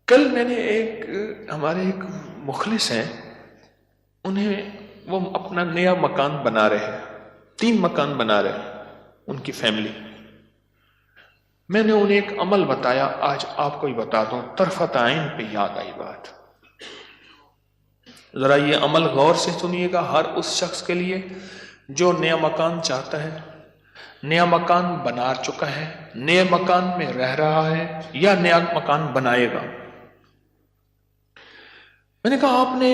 کل میں نے ہمارے ایک مخلص ہیں، وہ اپنا نیا مکان بنا رہے ہیں، 3 مکان بنا رہے ہیں ان کی فیملی. میں نے انہیں ایک عمل بتایا، آج آپ کو ہی بتا دوں، طرفت عین پہ یاد آئی بات. ذرا یہ عمل غور سے سنیے گا، ہر اس شخص کے لیے جو نیا مکان چاہتا ہے، نیا مکان بنا چکا ہے، نئے مکان میں رہ رہا ہے یا نیا مکان بنائے گا. میں نے کہا آپ نے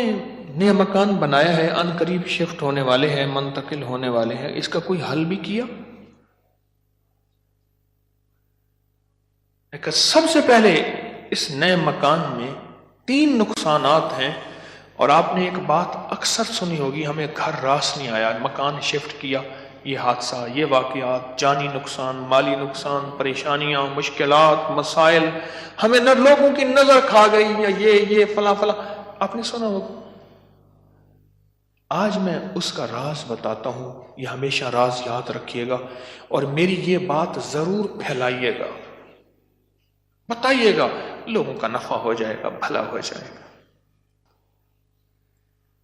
نیا مکان بنایا ہے، ان قریب شفٹ ہونے والے ہیں، منتقل ہونے والے ہیں، اس کا کوئی حل بھی کیا؟ کہ سب سے پہلے اس نئے مکان میں 3 نقصانات ہیں، اور آپ نے ایک بات اکثر سنی ہوگی، ہمیں گھر راس نہیں آیا، مکان شفٹ کیا، یہ حادثہ، یہ واقعات، جانی نقصان، مالی نقصان، پریشانیاں، مشکلات، مسائل، ہمیں نہ لوگوں کی نظر کھا گئی، یا یہ فلاں فلاں، آپ نے سنا ہوگا. آج میں اس کا راز بتاتا ہوں، یہ ہمیشہ راز یاد رکھیے گا، اور میری یہ بات ضرور پھیلائیے گا، بتائیے گا، لوگوں کا نفع ہو جائے گا، بھلا ہو جائے گا.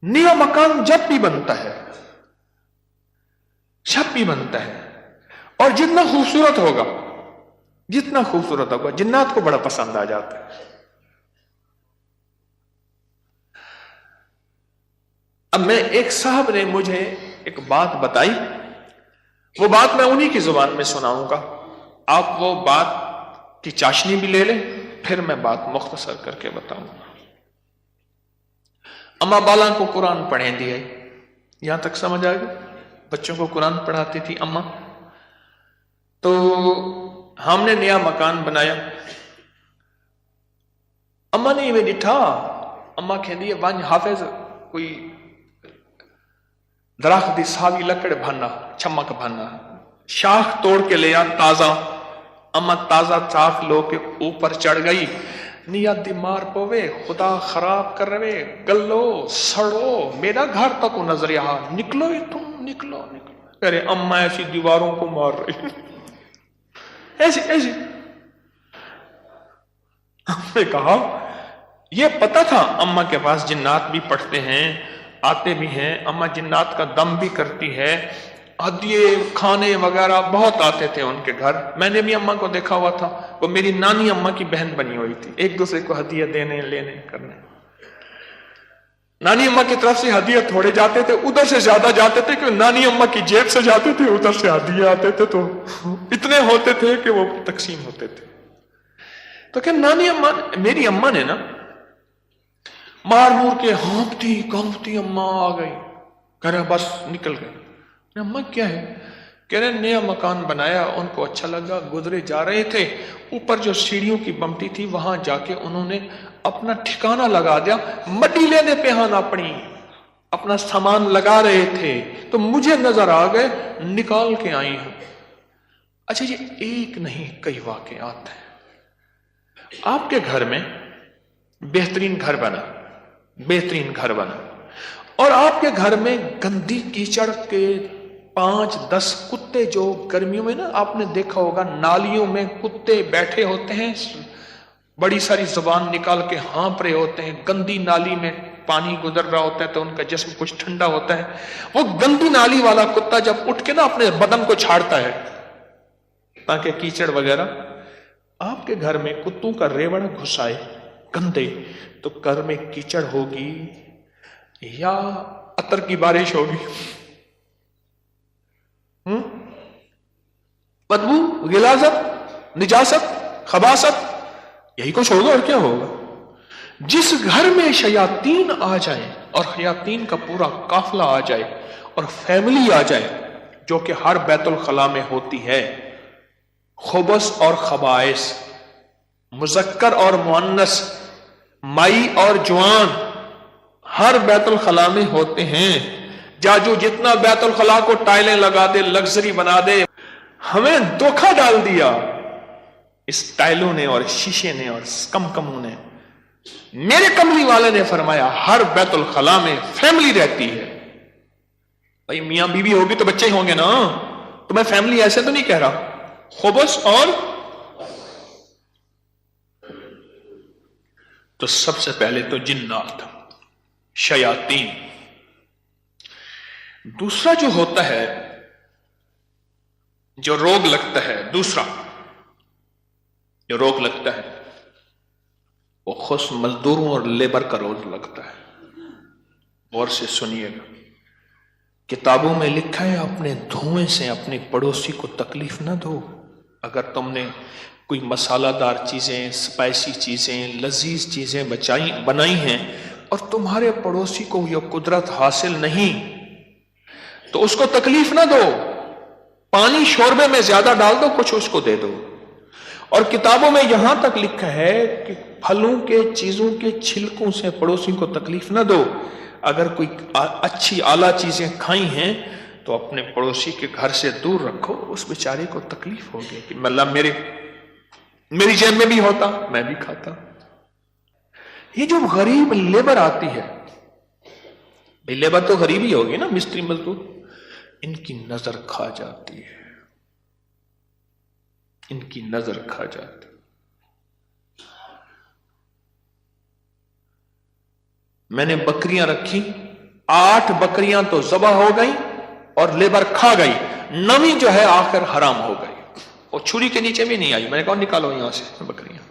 نیا مکان جب بھی بنتا ہے، اور جتنا خوبصورت ہوگا، جنات کو بڑا پسند آ جاتا ہے. اب میں ایک صاحب نے مجھے ایک بات بتائی، وہ بات میں انہی کی زبان میں سناؤں گا، آپ وہ بات کی چاشنی بھی لے لیں، پھر میں بات مختصر کر کے بتاؤں گا. اماں بالا کو قرآن پڑھیں دیا، یہاں تک سمجھ آئے گا؟ بچوں کو قرآن پڑھاتی تھی اماں. تو ہم نے نیا مکان بنایا، اماں نے یہ ڈٹھا، اماں کہندی ہے ون حافظ کوئی درخت دی ساوی لکڑ بھانا، چمک بھانا، شاخ توڑ کے لیا تازہ. اماں تازہ شاخ لو کے اوپر چڑھ گئی، نیت دی مار پوے، خدا خراب کر رہے، گلو سڑو، میرا گھر تک نظر یہاں، نکلو تم، نکلو. ارے اماں ایسی دیواروں کو مار رہی، ایسی. ہم نے کہا یہ پتا تھا اماں کے پاس جنات بھی پڑھتے ہیں، آتے بھی ہیں، اماں جنات کا دم بھی کرتی ہے، ہدیے کھانے وغیرہ بہت آتے تھے ان کے گھر. میں نے بھی اماں کو دیکھا ہوا تھا، وہ میری نانی اماں کی بہن بنی ہوئی تھی، ایک دوسرے کو ہدیے دینے لینے کرنے. نانی اماں کی طرف سے ہدیے تھوڑے جاتے تھے، ادھر سے زیادہ جاتے تھے، کہ نانی اماں کی جیب سے جاتے تھے، ادھر سے ہدیے آتے تھے، تو اتنے ہوتے تھے کہ وہ تقسیم ہوتے تھے. تو کہ نانی اماں، میری اماں نے نا مار مور کے ہانپتی کانپتی اماں آ گئی، کہہ رہے بس نکل گئے. اماں کیا ہے؟ کہہ رہے نیا مکان بنایا، ان کو اچھا لگا، گزرے جا رہے تھے، اوپر جو سیڑھیوں کی بمٹی تھی وہاں جا کے انہوں نے اپنا ٹھکانہ لگا دیا، مٹی لینے پہ ہاں اپنا سامان لگا رہے تھے، تو مجھے نظر آ گئے، نکال کے آئی ہوں. اچھا یہ ایک نہیں کئی واقعات ہیں. آپ کے گھر میں بہترین گھر بنا، اور آپ کے گھر میں گندی کیچڑ کے 5-10 کتے، جو گرمیوں میں نا آپ نے دیکھا ہوگا نالیوں میں کتے بیٹھے ہوتے ہیں، بڑی ساری زبان نکال کے ہانپ رہے ہوتے ہیں، گندی نالی میں پانی گزر رہا ہوتا ہے تو ان کا جسم کچھ ٹھنڈا ہوتا ہے. وہ گندی نالی والا کتا جب اٹھ کے نا اپنے بدن کو چھاڑتا ہے تاکہ کیچڑ وغیرہ، آپ کے گھر میں کتوں کا ریوڑ گھسائے گندے، تو گھر میں کیچڑ ہوگی یا عطر کی بارش ہوگی؟ بدبو، غلاظت، نجاست، خباثت، یہی کچھ ہوگا اور کیا ہوگا. جس گھر میں شیاطین آ جائیں اور شیاطین کا پورا قافلہ آ جائے اور فیملی آ جائے، جو کہ ہر بیت الخلاء میں ہوتی ہے، خبث اور خبائث، مذکر اور مؤنث، مائی اور جوان، ہر بیت الخلاء میں ہوتے ہیں. جو جتنا بیت الخلاء کو ٹائلیں لگا دے، لگژری بنا دے، ہمیں دھوکہ ڈال دیا اس ٹائلوں نے اور شیشے نے اور کمکموں نے. میرے کملی والے نے فرمایا ہر بیت الخلاء میں فیملی رہتی ہے. بھائی میاں بیوی ہوگی تو بچے ہوں گے نا، تو میں فیملی ایسے تو نہیں کہہ رہا. خبث اور تو سب سے پہلے تو جنات، شیاطین. دوسرا جو ہوتا ہے، جو روگ لگتا ہے، دوسرا جو روگ لگتا ہے وہ خصوص مزدوروں اور لیبر کا روگ لگتا ہے. غور سے سنیے گا. کتابوں میں لکھا ہے اپنے دھوئیں سے اپنے پڑوسی کو تکلیف نہ دو. اگر تم نے کوئی مسالہ دار چیزیں، اسپائسی چیزیں، لذیذ چیزیں بنائی ہیں اور تمہارے پڑوسی کو یہ قدرت حاصل نہیں تو اس کو تکلیف نہ دو. پانی شوربے میں زیادہ ڈال دو، کچھ اس کو دے دو. اور کتابوں میں یہاں تک لکھا ہے کہ پھلوں کے چیزوں کے چھلکوں سے پڑوسی کو تکلیف نہ دو. اگر کوئی اچھی اعلیٰ چیزیں کھائی ہیں تو اپنے پڑوسی کے گھر سے دور رکھو. اس بیچارے کو تکلیف ہوگی کہ اللہ میری جیب میں بھی ہوتا میں بھی کھاتا. یہ جو غریب لیبر آتی ہے، لیبر تو غریب ہی ہوگی نا، مستری مزدور، ان کی نظر کھا جاتی ہے، ان کی نظر کھا جاتی. میں نے بکریاں رکھی، 8 بکریاں تو ذبح ہو گئی اور لیبر کھا گئی، 9ویں جو ہے آخر حرام ہو گئی، اور چھری کے نیچے بھی نہیں آئی. میں نے کہا نکالو یہاں سے بکریاں.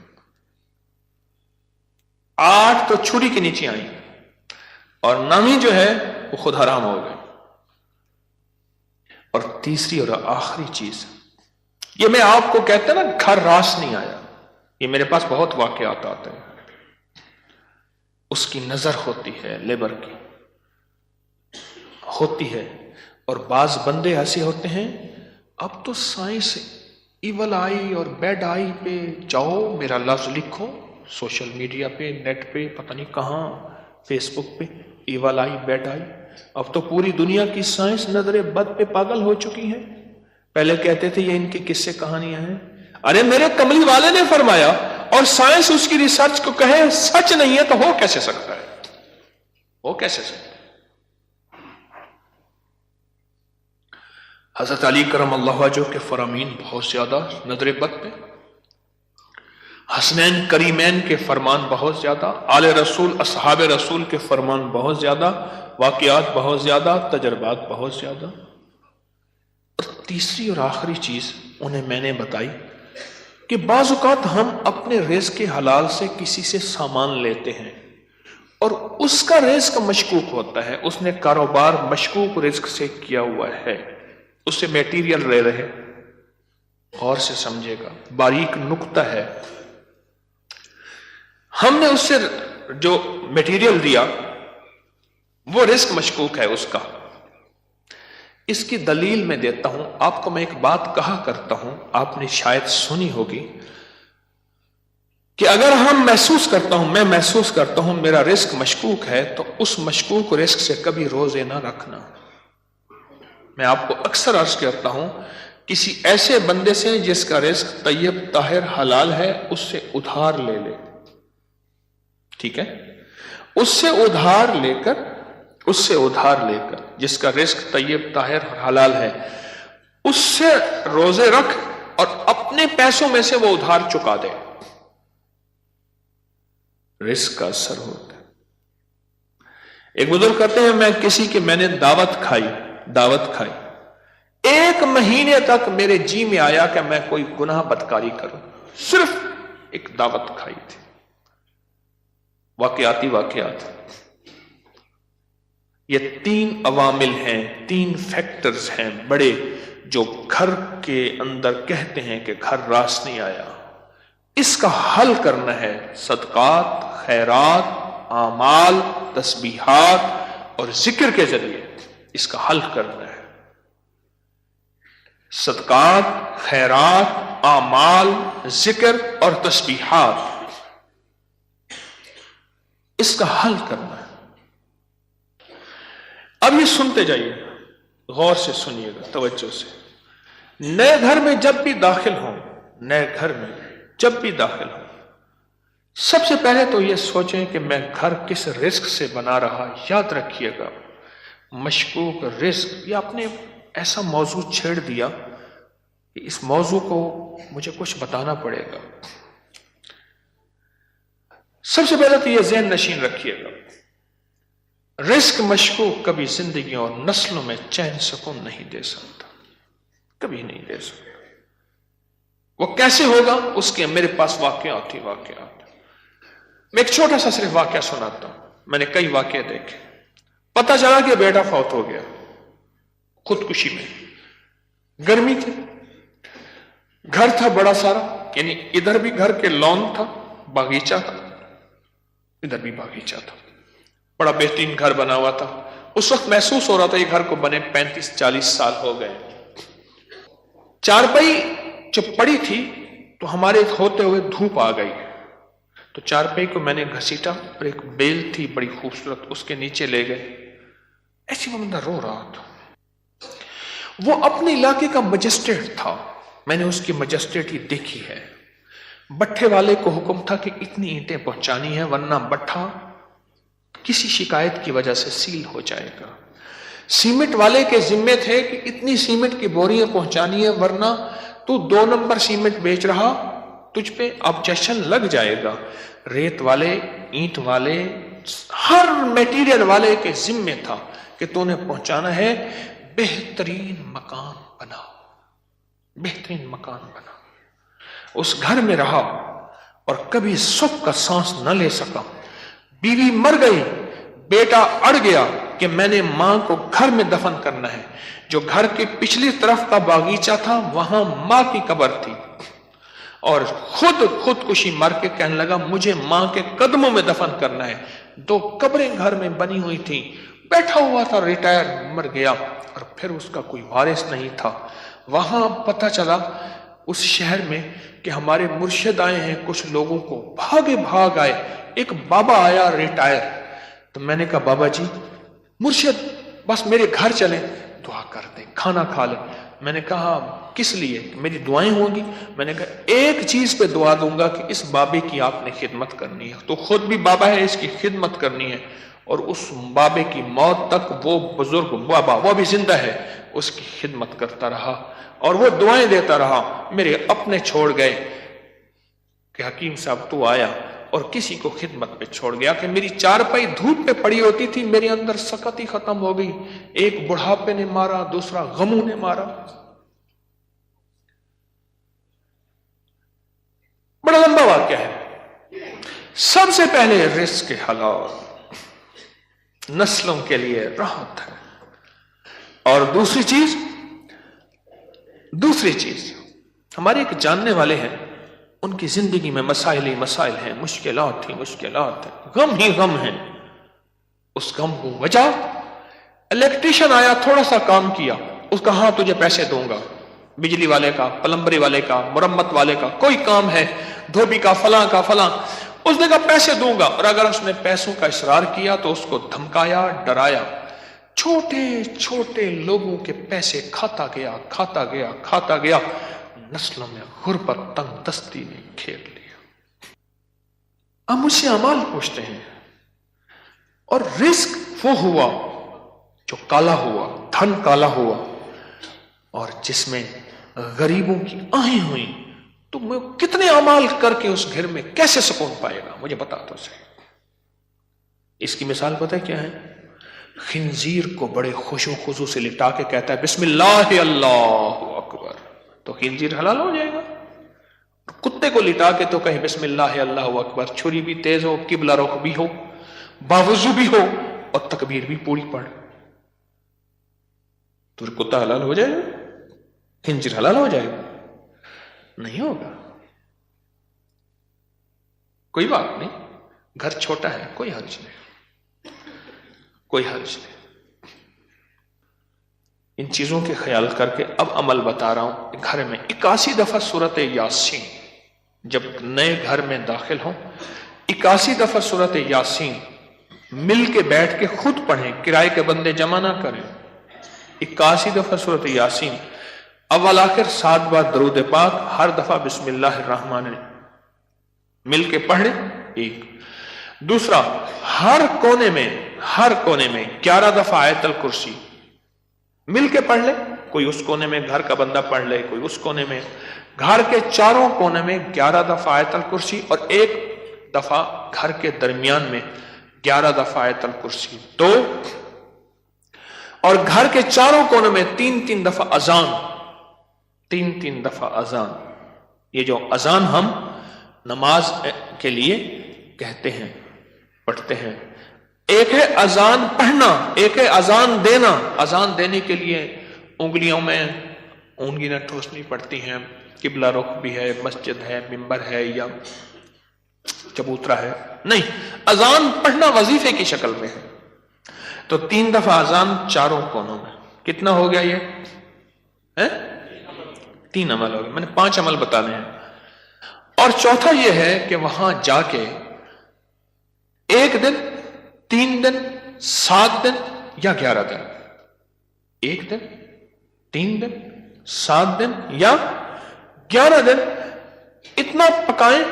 8 تو چھری کے نیچے آئی اور 9ویں جو ہے وہ خود حرام ہو گئی. اور تیسری اور آخری چیز، یہ میں آپ کو کہتا نا گھر راس نہیں آیا، یہ میرے پاس بہت واقعات آتے ہیں. اس کی نظر ہوتی ہے، لیبر کی ہوتی ہے. اور بعض بندے ایسے ہوتے ہیں، اب تو سائنس ایول آئی اور بیڈ آئی پہ جاؤ، میرا لفظ لکھو سوشل میڈیا پہ، نیٹ پہ، پتہ نہیں کہاں، فیس بک پہ، ایول آئی، بیڈ آئی. اب تو پوری دنیا کی سائنس نظر بد پہ پاگل ہو چکی ہے. پہلے کہتے تھے یہ ان کی قصے کہانیاں ہیں. ارے میرے کملی والے نے فرمایا، اور سائنس اس کی ریسرچ کو کہے سچ نہیں ہے تو ہو کیسے سکتا ہے؟ ہو کیسے سکتا ہے؟ حضرت علی کرم اللہ وجہہ کے فرامین بہت زیادہ نظر بد پہ، حسنین کریمین کے فرمان بہت زیادہ، آل رسول اصحاب رسول کے فرمان بہت زیادہ، واقعات بہت زیادہ، تجربات بہت زیادہ. اور تیسری اور آخری چیز انہیں میں نے بتائی کہ بعض اوقات ہم اپنے رزق حلال سے کسی سے سامان لیتے ہیں اور اس کا رزق مشکوک ہوتا ہے، اس نے کاروبار مشکوک رزق سے کیا ہوا ہے، اس سے میٹیریل لے رہے. غور سے سمجھے گا، باریک نقطہ ہے. ہم نے اس سے جو میٹیریل دیا وہ رزق مشکوک ہے اس کا. اس کی دلیل میں دیتا ہوں آپ کو. میں ایک بات کہا کرتا ہوں، آپ نے شاید سنی ہوگی کہ اگر میں محسوس کرتا ہوں میرا رزق مشکوک ہے تو اس مشکوک رزق سے کبھی روزے نہ رکھنا. میں آپ کو اکثر عرض کرتا ہوں کسی ایسے بندے سے جس کا رزق طیب طاہر حلال ہے اس سے ادھار لے لے. ٹھیک ہے، اس سے ادھار لے کر جس کا رزق طیب طاہر اور حلال ہے اس سے روزے رکھ اور اپنے پیسوں میں سے وہ ادھار چکا دے. رزق کا اثر ہوتا ہے. ایک بزرگ کہتے ہیں میں نے دعوت کھائی 1 مہینے تک میرے جی میں آیا کہ میں کوئی گناہ بدکاری کروں، صرف ایک دعوت کھائی تھی. واقعات یہ 3 عوامل ہیں، 3 فیکٹرز ہیں بڑے، جو گھر کے اندر کہتے ہیں کہ گھر راس نہیں آیا. اس کا حل کرنا ہے صدقات، خیرات، اعمال، تسبیحات اور ذکر کے ذریعے. اس کا حل کرنا ہے صدقات، خیرات، اعمال، ذکر اور تسبیحات. اس کا حل کرنا ہے. اب یہ سنتے جائیے، غور سے سنیے گا، توجہ سے. نئے گھر میں جب بھی داخل ہوں سب سے پہلے تو یہ سوچیں کہ میں گھر کس رزق سے بنا رہا. یاد رکھیے گا، مشکوک رزق، یا آپ نے ایسا موضوع چھیڑ دیا کہ اس موضوع کو مجھے کچھ بتانا پڑے گا. سب سے پہلے تو یہ ذہن نشین رکھیے گا، رزق مشکوک کبھی زندگی اور نسلوں میں چین سکون نہیں دے سکتا، کبھی نہیں دے سکتا۔ وہ کیسے ہوگا؟ اس کے میرے پاس واقعات ہی واقعات۔ میں ایک چھوٹا سا صرف واقعہ سناتا ہوں، میں نے کئی واقعے دیکھے۔ پتہ چلا کہ بیٹا فوت ہو گیا خودکشی میں، گرمی تھی، گھر تھا بڑا سارا، یعنی ادھر بھی گھر کے لان تھا، باغیچہ تھا، ادھر بھی باغیچہ تھا، بڑا بہترین گھر بنا ہوا تھا۔ اس وقت محسوس ہو رہا تھا یہ گھر کو بنے 35-40 سال ہو گئے۔ چارپائی جب پڑی تھی تو ہمارے ہوتے ہوئے دھوپ آ گئی، تو چارپائی کو میں نے گھسیٹا اور ایک بیل تھی بڑی خوبصورت، اس کے نیچے لے گئے۔ ایسی وہ بندہ رو رہا تھا، وہ اپنے علاقے کا مجسٹریٹ تھا، میں نے اس کی مجسٹریٹی دیکھی ہے۔ بٹھے والے کو حکم تھا کہ اتنی اینٹیں پہنچانی ہے ورنہ بٹھا کسی شکایت کی وجہ سے سیل ہو جائے گا۔ سیمنٹ والے کے ذمے تھے کہ اتنی سیمنٹ کی بوریاں پہنچانی ہے ورنہ تو 2 نمبر سیمنٹ بیچ رہا، تجھ پہ آبجیکشن لگ جائے گا۔ ریت والے، اینٹ والے، ہر میٹیریل والے کے ذمے تھا کہ تو نے پہنچانا ہے، بہترین مکان بنا، بہترین مکان بنا۔ اس گھر میں رہا اور کبھی سکھ کا سانس نہ لے سکا۔ بیوی مر گئی، بیٹا اڑ گیا کہ میں نے ماں کو گھر میں دفن کرنا ہے۔ جو گھر کے پچھلی طرف کا باغیچہ تھا وہاں ماں کی قبر تھی، اور خودکشی مر کے کہنے لگا مجھے ماں کے قدموں میں دفن کرنا ہے۔ 2 قبریں گھر میں بنی ہوئی تھیں، بیٹھا ہوا تھا، ریٹائر، مر گیا، اور پھر اس کا کوئی وارث نہیں تھا۔ وہاں پتہ چلا اس شہر میں کہ ہمارے مرشد آئے ہیں، کچھ لوگوں کو بھاگے بھاگ آئے۔ ایک بابا آیا ریٹائر، تو میں نے کہا بابا جی مرشد بس میرے گھر چلیں، دعا کر دیں، کھانا کھا لیں۔ میں نے کہا کس لیے؟ میری دعائیں ہوں گی؟ میں نے کہا ایک چیز پہ دعا دوں گا کہ اس بابے کی آپ نے خدمت کرنی ہے، تو خود بھی بابا ہے، اس کی خدمت کرنی ہے، اور اس بابے کی موت تک وہ بزرگ بابا، وہ بھی زندہ ہے، اس کی خدمت کرتا رہا اور وہ دعائیں دیتا رہا۔ میرے اپنے چھوڑ گئے کہ حکیم صاحب تو آیا، اور کسی کو خدمت پہ چھوڑ گیا کہ میری چارپائی دھوپ پہ پڑی ہوتی تھی، میرے اندر سکت ہی ختم ہو گئی۔ ایک بڑھاپے نے مارا، دوسرا غموں نے مارا۔ بڑا لمبا واقعہ ہے۔ سب سے پہلے رزق حلال نسلوں کے لیے راحت ہے، اور دوسری چیز ہمارے ایک جاننے والے ہیں، ان کی زندگی میں مسائل ہی مسائل ہیں، مشکلات ہیں، غم ہی غم ہیں۔ اس غم کو وجہ، الیکٹریشین آیا، تھوڑا سا کام کیا، اس کا ہاں تجھے پیسے دوں گا، بجلی والے کا، پلمبری والے کا، مرمت والے کا، کوئی کام ہے، دھوبی کا، فلاں کا، فلاں، اس نے کہا پیسے دوں گا، اور اگر اس نے پیسوں کا اصرار کیا تو اس کو دھمکایا، ڈرایا۔ چھوٹے چھوٹے لوگوں کے پیسے کھاتا گیا، نسلوں میں غربت، تنگ دستی نے گھیر لیا۔ اب مجھ سے اعمال پوچھتے ہیں، اور رزق وہ ہوا جو کالا ہوا، دھن کالا ہوا، اور جس میں غریبوں کی آہیں ہوئیں، تو میں کتنے اعمال کر کے اس گھر میں کیسے سکون پائے گا؟ مجھے بتا تو صحیح۔ اس کی مثال پتہ ہے کیا ہے؟ خنزیر کو بڑے خوش و خضوع سے لٹا کے کہتا ہے بسم اللہ اللہ اکبر، تو خنزیر حلال ہو جائے گا۔ کتے کو لٹا کے تو کہیں بسم اللہ اللہ اکبر، چھری بھی تیز ہو، قبلہ رخ بھی ہو، باوضو بھی ہو، اور تکبیر بھی پوری پڑھ، تو کتا حلال ہو جائے گا؟ خنزیر حلال ہو جائے گا؟ نہیں ہوگا۔ کوئی بات نہیں، گھر چھوٹا ہے، کوئی حرج نہیں۔ ان چیزوں کے خیال کر کے اب عمل بتا رہا ہوں۔ گھر میں 81 دفعہ سورت یاسین، جب نئے گھر میں داخل ہوں 81 دفعہ سورت یاسین مل کے بیٹھ کے خود پڑھیں، کرائے کے بندے جمع نہ کریں۔ 81 دفعہ سورت یاسین، اول آخر 7 بار درود پاک، ہر دفعہ بسم اللہ الرحمن الرحیم مل کے پڑھ لیں۔ ایک دوسرا، ہر کونے میں 11 دفعہ آیت الکرسی مل کے پڑھ لے، کوئی اس کونے میں گھر کا بندہ پڑھ لے، کوئی اس کونے میں، گھر کے چاروں کونے میں 11 دفعہ آیت الکرسی، اور ایک دفعہ گھر کے درمیان میں 11 دفعہ آیت الکرسی 2، اور گھر کے چاروں کونوں میں 3 دفعہ اذان، 3 دفعہ اذان۔ یہ جو اذان ہم نماز کے لیے کہتے ہیں، پڑھتے ہیں، ایک ہے اذان پڑھنا، ایک ہے اذان دینا۔ اذان دینے کے لیے انگلیوں میں اونگلیاں ٹھوسنی پڑتی ہیں، قبلہ رخ بھی ہے، مسجد ہے، منبر ہے یا چبوترا ہے، نہیں، اذان پڑھنا وظیفے کی شکل میں ہے۔ تو 3 دفعہ اذان چاروں کونوں میں، کتنا ہو گیا یہ؟ 3 عمل ہو گئے، میں نے 5 عمل بتانے ہیں۔ اور چوتھا یہ ہے کہ وہاں جا کے 1 دن، 3 دن، 7 دن یا 11 دن، 1 دن، 3 دن، 7 دن یا 11 دن اتنا پکائیں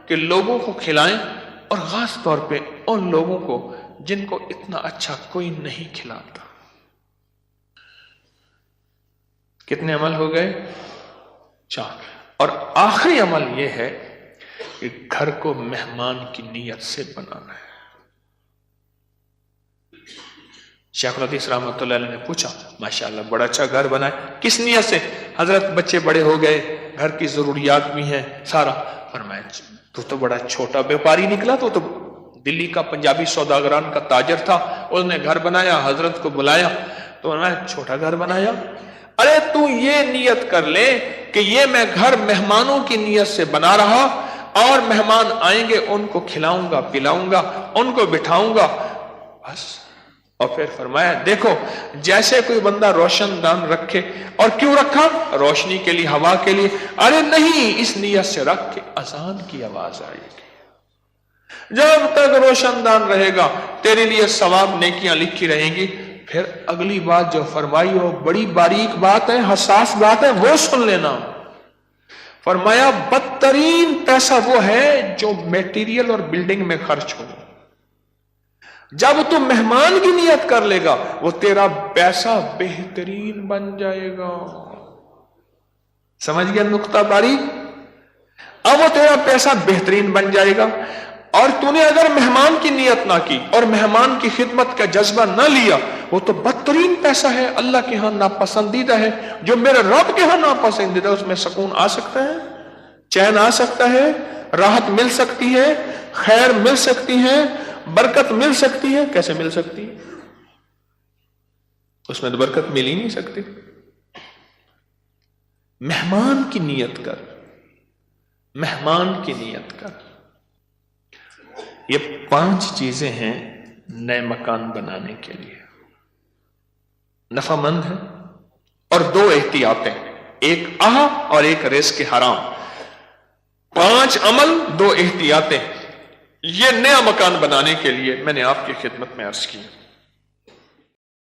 کہ لوگوں کو کھلائیں، اور خاص طور پہ ان لوگوں کو جن کو اتنا اچھا کوئی نہیں کھلاتا۔ کتنے عمل ہو گئے؟ 4۔ اور آخری عمل یہ ہے کہ گھر کو مہمان کی نیت سے بنانا ہے۔ شیخ الحدیث رحمۃ اللہ علیہ نے پوچھا، ماشاءاللہ بڑا اچھا گھر بنا ہے، کس نیت سے؟ حضرت بچے بڑے ہو گئے، گھر کی ضروریات بھی ہیں سارا۔ فرمایا تو بڑا چھوٹا بیوپاری نکلا، تو دلی کا پنجابی سوداگران کا تاجر تھا، اس نے گھر بنایا، حضرت کو بلایا تو فرمایا چھوٹا گھر بنایا۔ ارے تو یہ نیت کر لے کہ یہ میں گھر مہمانوں کی نیت سے بنا رہا، اور مہمان آئیں گے ان کو کھلاؤں گا، پلاؤں گا، ان کو بٹھاؤں گا، بس۔ اور پھر فرمایا دیکھو جیسے کوئی بندہ روشن دان رکھے، اور کیوں رکھا؟ روشنی کے لیے، ہوا کے لیے؟ ارے نہیں، اس نیت سے رکھ کے اذان کی آواز آئے گی، جب تک روشن دان رہے گا تیرے لیے ثواب نیکیاں لکھی رہیں گی۔ پھر اگلی بات جو فرمائی وہ بڑی باریک بات ہے، حساس بات ہے، وہ سن لینا۔ فرمایا بدترین پیسہ وہ ہے جو میٹیریل اور بلڈنگ میں خرچ ہو۔ جب تو مہمان کی نیت کر لے گا وہ تیرا پیسہ بہترین بن جائے گا۔ سمجھ گیا نقطہ باریک؟ اب وہ تیرا پیسہ بہترین بن جائے گا۔ اور تو نے اگر مہمان کی نیت نہ کی اور مہمان کی خدمت کا جذبہ نہ لیا، وہ تو بدترین پیسہ ہے، اللہ کے ہاں ناپسندیدہ ہے۔ جو میرے رب کے ہاں ناپسندیدہ، اس میں سکون آ سکتا ہے، چین آ سکتا ہے، راحت مل سکتی ہے، خیر مل سکتی ہے، برکت مل سکتی ہے؟ کیسے مل سکتی ہے؟ اس میں تو برکت مل ہی نہیں سکتی۔ مہمان کی نیت کر، مہمان کی نیت کر۔ یہ 5 چیزیں ہیں نئے مکان بنانے کے لیے، نفع مند ہے، اور 2 احتیاطیں، ایک اور ایک رزق حرام۔ 5 عمل، 2 احتیاطیں، یہ نیا مکان بنانے کے لیے میں نے آپ کی خدمت میں عرض کی۔